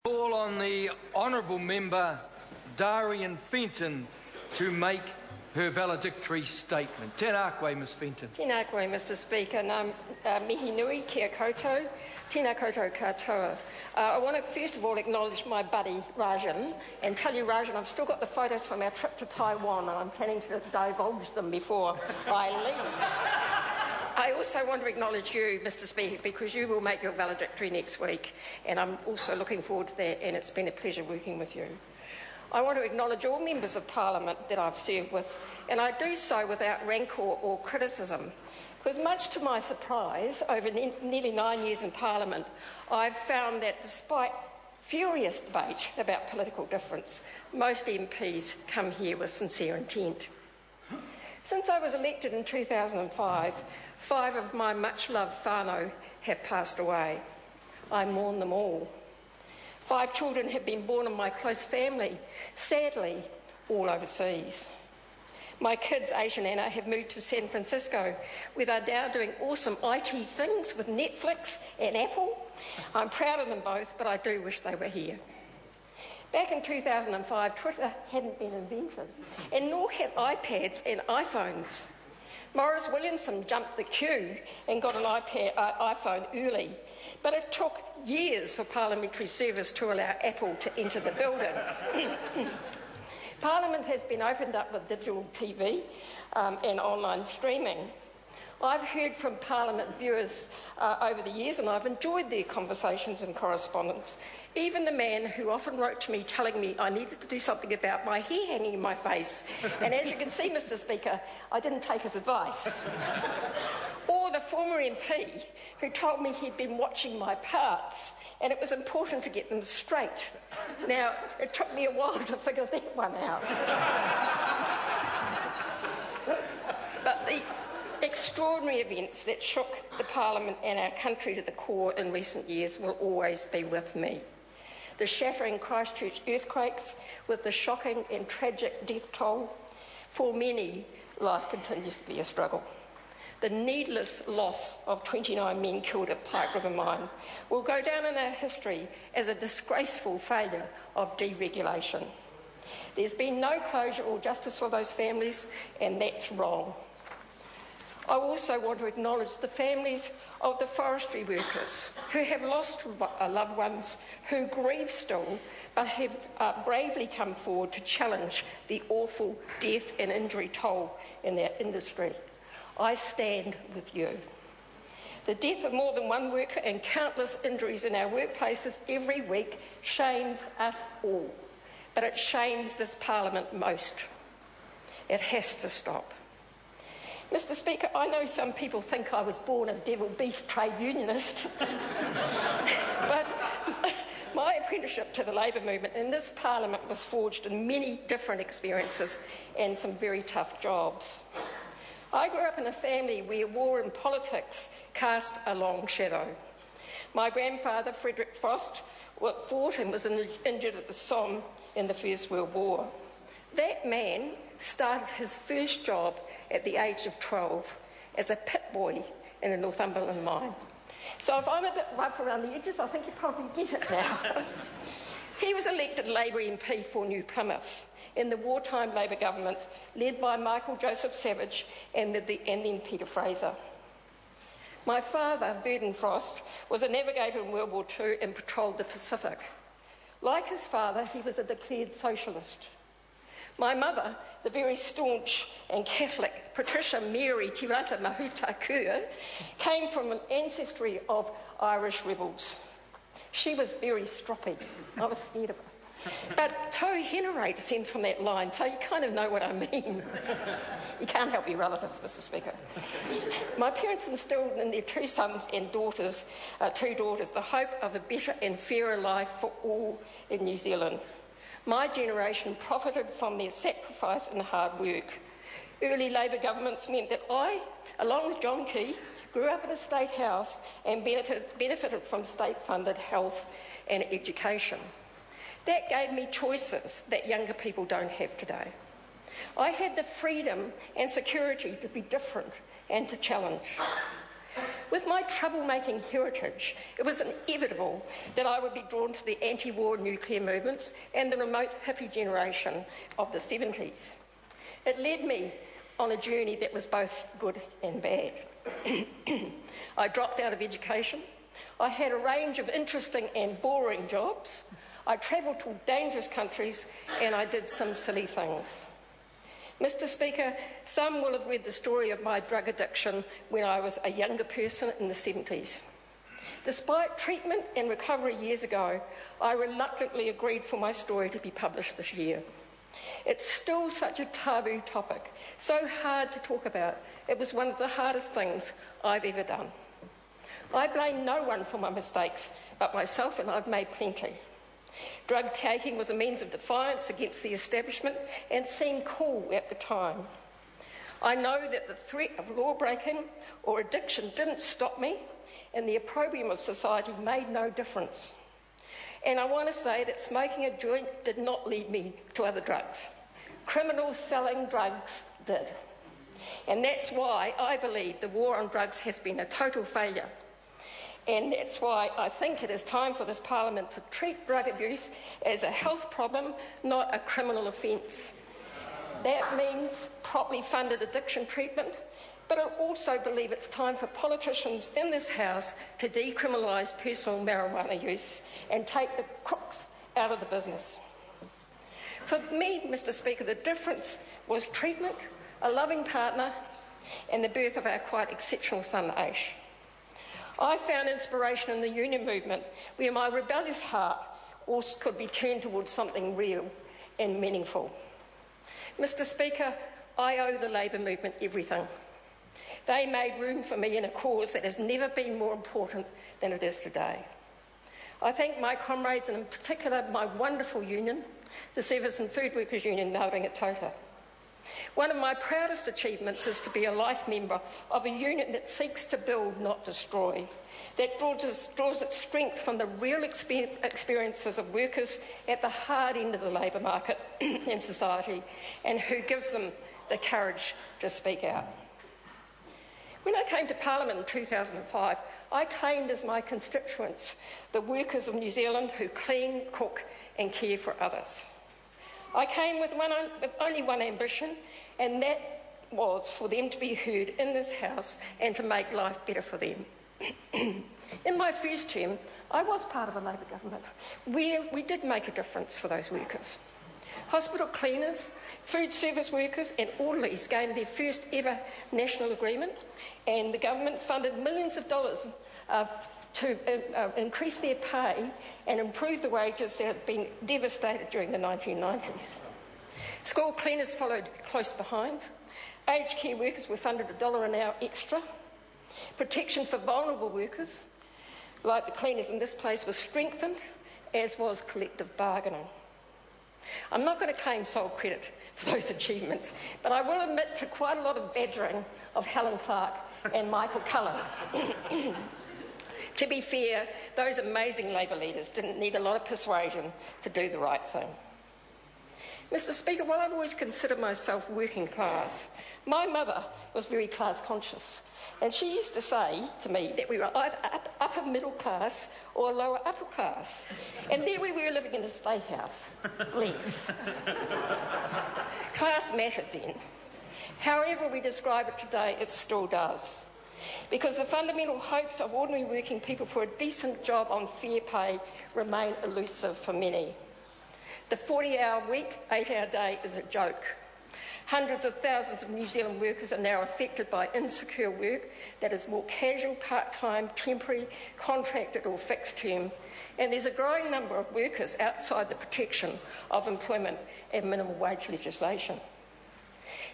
Call on the Honourable Member Darien Fenton to make her valedictory statement. Tēnā koe, Ms Fenton. Tēnā koe, Mr Speaker. Ngā mihi nui kia koutou. Tēnā koutou katoa. I want to first of all acknowledge my buddy Rajan and tell you, Rajan, I've still got the photos from our trip to Taiwan and I'm planning to divulge them before I leave. I also want to acknowledge you, Mr Speaker, because you will make your valedictory next week, and I'm also looking forward to that, and it's been a pleasure working with you. I want to acknowledge all members of Parliament that I've served with, and I do so without rancour or criticism, because much to my surprise, over nearly 9 years in Parliament, I've found that despite furious debate about political difference, most MPs come here with sincere intent. Since I was elected in 2005, 5 of my much-loved whānau have passed away. I mourn them all. 5 children have been born in my close family, sadly, all overseas. My kids, Asia and Anna, have moved to San Francisco, where they're now doing awesome IT things with Netflix and Apple. I'm proud of them both, but I do wish they were here. Back in 2005, Twitter hadn't been invented, and nor had iPads and iPhones. Maurice Williamson jumped the queue and got an iPhone early, but it took years for parliamentary service to allow Apple to enter the building. Parliament has been opened up with digital TV and online streaming. I've heard from Parliament viewers over the years, and I've enjoyed their conversations and correspondence. Even the man who often wrote to me telling me I needed to do something about my hair hanging in my face. And as you can see, Mr Speaker, I didn't take his advice. Or the former MP who told me he'd been watching my parts and it was important to get them straight. Now, it took me a while to figure that one out. But the extraordinary events that shook the Parliament and our country to the core in recent years will always be with me. The shattering Christchurch earthquakes with the shocking and tragic death toll. For many, life continues to be a struggle. The needless loss of 29 men killed at Pike River Mine will go down in our history as a disgraceful failure of deregulation. There's been no closure or justice for those families, and that's wrong. I also want to acknowledge the families of the forestry workers who have lost loved ones, who grieve still, but have bravely come forward to challenge the awful death and injury toll in their industry. I stand with you. The death of more than one worker and countless injuries in our workplaces every week shames us all, but it shames this Parliament most. It has to stop. Mr Speaker, I know some people think I was born a devil-beast trade unionist, but my apprenticeship to the labour movement in this Parliament was forged in many different experiences and some very tough jobs. I grew up in a family where war and politics cast a long shadow. My grandfather, Frederick Frost, fought and was injured at the Somme in the First World War. That man started his first job at the age of 12 as a pit boy in a Northumberland mine. So if I'm a bit rough around the edges, I think you probably get it now. He was elected Labour MP for New Plymouth in the wartime Labour government led by Michael Joseph Savage and then Peter Fraser. My father, Verdon Frost, was a navigator in World War II and patrolled the Pacific. Like his father, he was a declared socialist. My mother, the very staunch and Catholic Patricia Mary Tirata Mahuta Kerr, came from an ancestry of Irish rebels. She was very stroppy. I was scared of her. But Tau Henare descends from that line, so you kind of know what I mean. You can't help your relatives, Mr Speaker. My parents instilled in their 2 sons and daughters, 2 daughters, the hope of a better and fairer life for all in New Zealand. My generation profited from their sacrifice and hard work. Early Labour governments meant that I, along with John Key, grew up in a state house and benefited from state-funded health and education. That gave me choices that younger people don't have today. I had the freedom and security to be different and to challenge. with my troublemaking heritage, it was inevitable that I would be drawn to the anti-war nuclear movements and the remote hippie generation of the 70s. It led me on a journey that was both good and bad. I dropped out of education. I had a range of interesting and boring jobs. I travelled to dangerous countries and I did some silly things. Mr. Speaker, some will have read the story of my drug addiction when I was a younger person in the 70s. Despite treatment and recovery years ago, I reluctantly agreed for my story to be published this year. It's still such a taboo topic, so hard to talk about. It was one of the hardest things I've ever done. I blame no one for my mistakes but myself, and I've made plenty. Drug taking was a means of defiance against the establishment and seemed cool at the time. I know that the threat of law breaking or addiction didn't stop me, and the opprobrium of society made no difference. And I want to say that smoking a joint did not lead me to other drugs. Criminals selling drugs did. And that's why I believe the war on drugs has been a total failure. And that's why I think it is time for this Parliament to treat drug abuse as a health problem, not a criminal offence. That means properly funded addiction treatment, but I also believe it's time for politicians in this House to decriminalise personal marijuana use and take the crooks out of the business. For me, Mr. Speaker, the difference was treatment, a loving partner, and the birth of our quite exceptional son, Aish. I found inspiration in the union movement, where my rebellious heart also could be turned towards something real and meaningful. Mr. Speaker, I owe the Labour movement everything. They made room for me in a cause that has never been more important than it is today. I thank my comrades, and in particular my wonderful union, the Service and Food Workers Union, Ngā Rangatautā. One of my proudest achievements is to be a life member of a union that seeks to build, not destroy, that draws its strength from the real experiences of workers at the hard end of the labour market in society, and who gives them the courage to speak out. When I came to Parliament in 2005, I claimed as my constituents the workers of New Zealand who clean, cook and care for others. I came with only one ambition, and that was for them to be heard in this House and to make life better for them. In my first term, I was part of a Labour government where we did make a difference for those workers. Hospital cleaners, food service workers and orderlies gained their first ever national agreement, and the government funded millions of dollars to increase their pay and improve the wages that had been devastated during the 1990s. School cleaners followed close behind. Aged care workers were funded $1 an hour extra. Protection for vulnerable workers, like the cleaners in this place, was strengthened, as was collective bargaining. I'm not going to claim sole credit for those achievements, but I will admit to quite a lot of badgering of Helen Clark and Michael Cullen. To be fair, those amazing Labour leaders didn't need a lot of persuasion to do the right thing. Mr. Speaker, while I've always considered myself working class, my mother was very class conscious, and she used to say to me that we were either upper middle class or lower upper class. And there we were living in a state house. Bless. Class mattered then. However we describe it today, it still does. Because the fundamental hopes of ordinary working people for a decent job on fair pay remain elusive for many. The 40-hour week, 8-hour day is a joke. Hundreds of thousands of New Zealand workers are now affected by insecure work that is more casual, part-time, temporary, contracted or fixed term, and there's a growing number of workers outside the protection of employment and minimum wage legislation.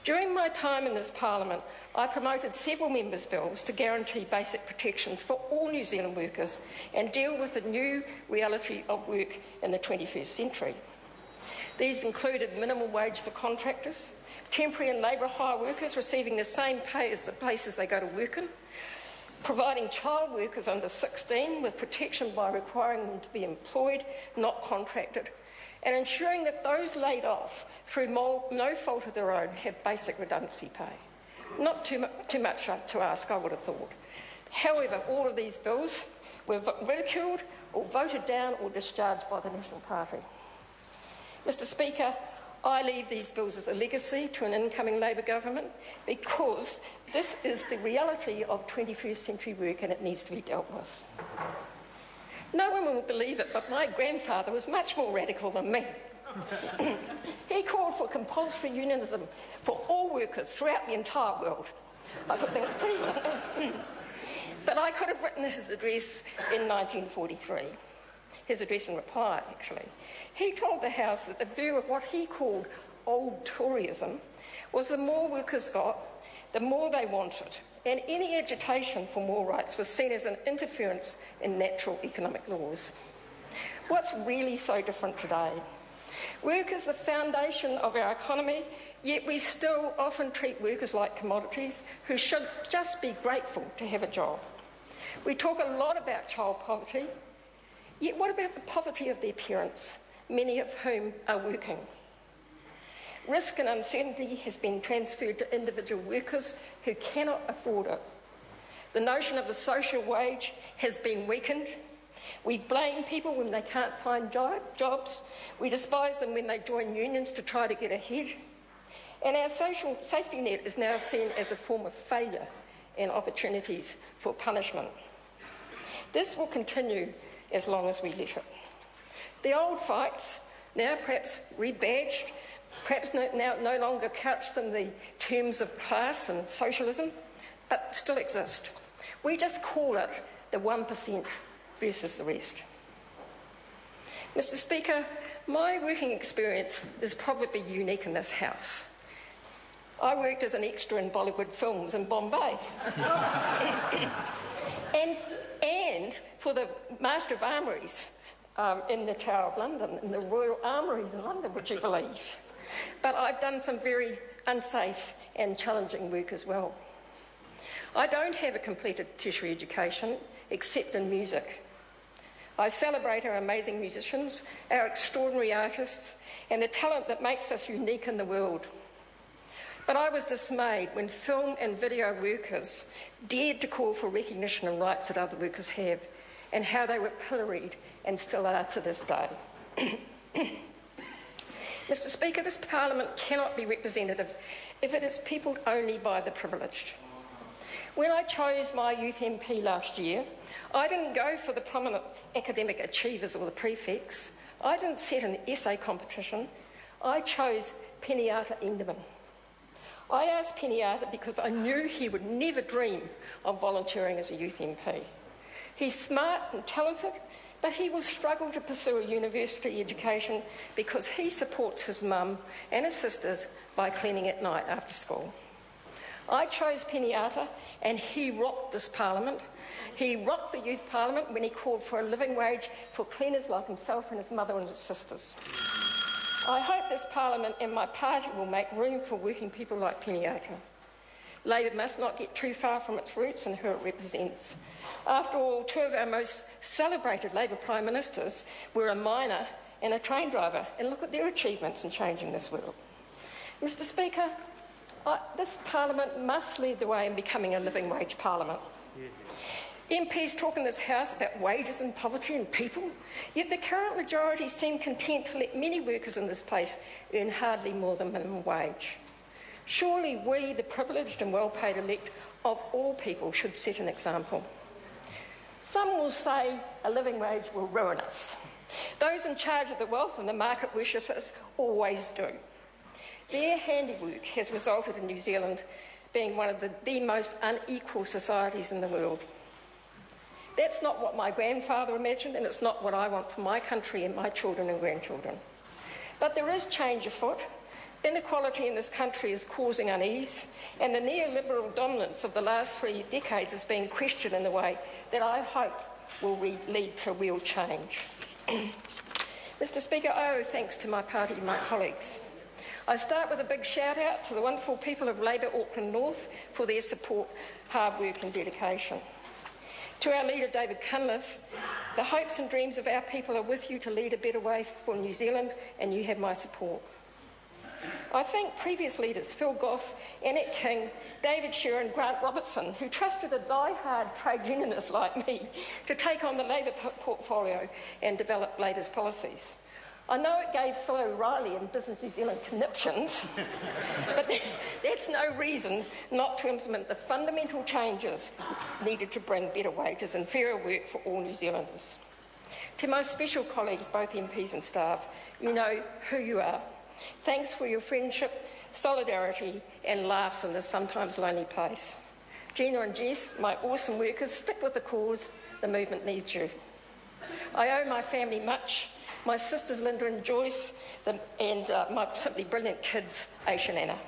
During my time in this Parliament, I promoted several members' bills to guarantee basic protections for all New Zealand workers and deal with the new reality of work in the 21st century. These included minimum wage for contractors, temporary and labour hire workers receiving the same pay as the places they go to work in, providing child workers under 16 with protection by requiring them to be employed, not contracted, and ensuring that those laid off through no fault of their own have basic redundancy pay. Not too much to ask, I would have thought. However, all of these bills were ridiculed or voted down or discharged by the National Party. Mr Speaker, I leave these bills as a legacy to an incoming Labour government because this is the reality of 21st century work and it needs to be dealt with. No one will believe it, but my grandfather was much more radical than me. He called for compulsory unionism for all workers throughout the entire world. I thought that was brilliant. But I could have written his address in 1943, his address in reply, actually. He told the House that the view of what he called old Toryism was the more workers got, the more they wanted, and any agitation for more rights was seen as an interference in natural economic laws. What's really so different today? Work is the foundation of our economy, yet we still often treat workers like commodities who should just be grateful to have a job. We talk a lot about child poverty, yet what about the poverty of their parents, many of whom are working? Risk and uncertainty has been transferred to individual workers who cannot afford it. The notion of the social wage has been weakened. We blame people when they can't find jobs. We despise them when they join unions to try to get ahead. And our social safety net is now seen as a form of failure and opportunities for punishment. This will continue as long as we let it. The old fights, now perhaps rebadged, perhaps now no longer couched in the terms of class and socialism, but still exist. We just call it the 1% versus the rest. Mr Speaker, my working experience is probably unique in this House. I worked as an extra in Bollywood films in Bombay. and for the Master of Armouries in the Tower of London, in the Royal Armouries in London, would you believe? But I've done some very unsafe and challenging work as well. I don't have a completed tertiary education, except in music. I celebrate our amazing musicians, our extraordinary artists, and the talent that makes us unique in the world. But I was dismayed when film and video workers dared to call for recognition and rights that other workers have, and how they were pilloried and still are to this day. Mr Speaker, this Parliament cannot be representative if it is peopled only by the privileged. When I chose my youth MP last year, I didn't go for the prominent academic achievers or the prefects. I didn't set an essay competition. I chose Pennyata Enderman. I asked Pennyata because I knew he would never dream of volunteering as a youth MP. He's smart and talented, but he will struggle to pursue a university education because he supports his mum and his sisters by cleaning at night after school. I chose Pennyata, and he rocked this Parliament. He rocked the Youth Parliament when he called for a living wage for cleaners like himself and his mother and his sisters. I hope this Parliament and my party will make room for working people like Pennyata. Labour must not get too far from its roots and who it represents. After all, two of our most celebrated Labour Prime Ministers were a miner and a train driver, and look at their achievements in changing this world. Mr Speaker, this Parliament must lead the way in becoming a living wage Parliament. MPs talk in this House about wages and poverty and people, yet the current majority seem content to let many workers in this place earn hardly more than minimum wage. Surely we, the privileged and well-paid elect of all people, should set an example. Some will say a living wage will ruin us. Those in charge of the wealth and the market worship us always do. Their handiwork has resulted in New Zealand being one of the most unequal societies in the world. That's not what my grandfather imagined, and it's not what I want for my country and my children and grandchildren. But there is change afoot. Inequality in this country is causing unease, and the neoliberal dominance of the last 3 decades is being questioned in a way that I hope will lead to real change. Mr Speaker, I owe thanks to my party and my colleagues. I start with a big shout out to the wonderful people of Labour Auckland North for their support, hard work and dedication. To our leader David Cunliffe, the hopes and dreams of our people are with you to lead a better way for New Zealand, and you have my support. I thank previous leaders Phil Goff, Annette King, David Shearer and Grant Robertson, who trusted a die-hard trade unionist like me to take on the Labor portfolio and develop Labor's policies. I know it gave Phil O'Reilly and Business New Zealand conniptions, but that's no reason not to implement the fundamental changes needed to bring better wages and fairer work for all New Zealanders. To my special colleagues, both MPs and staff, you know who you are. Thanks for your friendship, solidarity and laughs in this sometimes lonely place. Gina and Jess, my awesome workers, stick with the cause. The movement needs you. I owe my family much. My sisters Linda and Joyce and my simply brilliant kids, Aisha and Anna.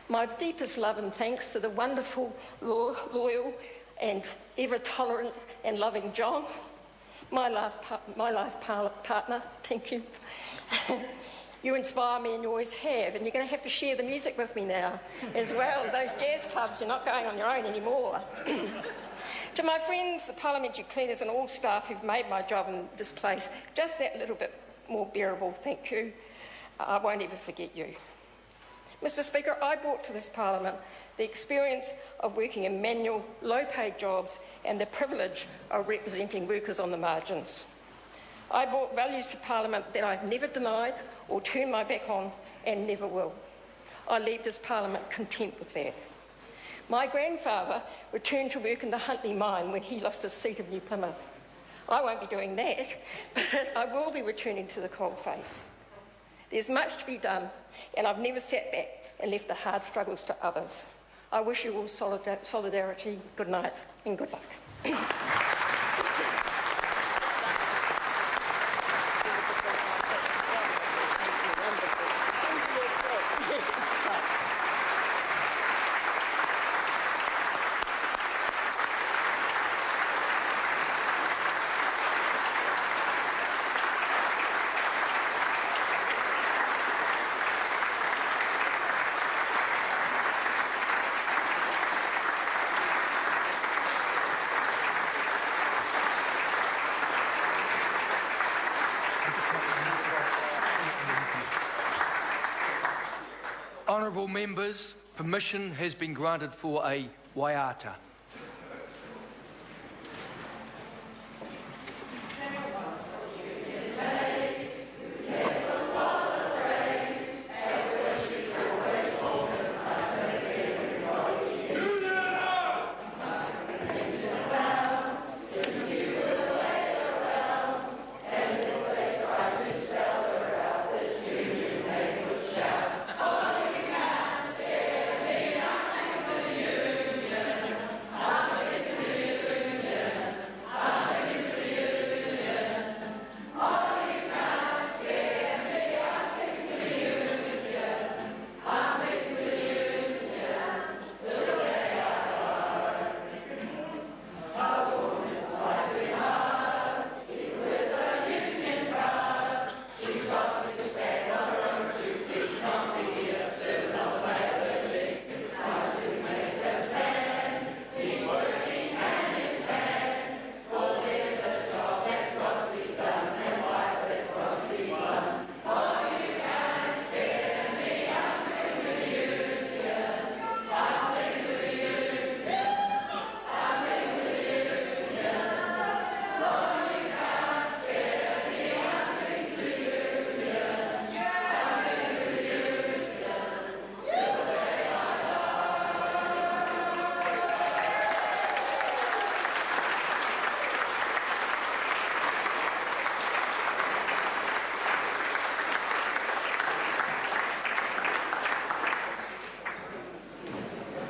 My deepest love and thanks to the wonderful, loyal and ever-tolerant and loving John, my life partner, thank you. You inspire me and you always have, and you're going to have to share the music with me now as well. Those jazz clubs, you're not going on your own anymore. To my friends, the parliamentary cleaners and all staff who've made my job in this place just that little bit more bearable, thank you. I won't ever forget you. Mr Speaker, I brought to this parliament the experience of working in manual, low-paid jobs and the privilege of representing workers on the margins. I brought values to Parliament that I've never denied or turned my back on and never will. I leave this Parliament content with that. My grandfather returned to work in the Huntly mine when he lost his seat of New Plymouth. I won't be doing that, but I will be returning to the coalface. There's much to be done, and I've never sat back and left the hard struggles to others. I wish you all solidarity, good night and good luck. Honourable members, permission has been granted for a waiata.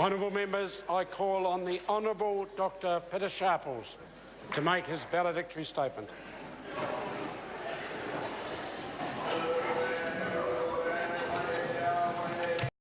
Honourable members, I call on the Honourable Dr Peter Sharples to make his valedictory statement.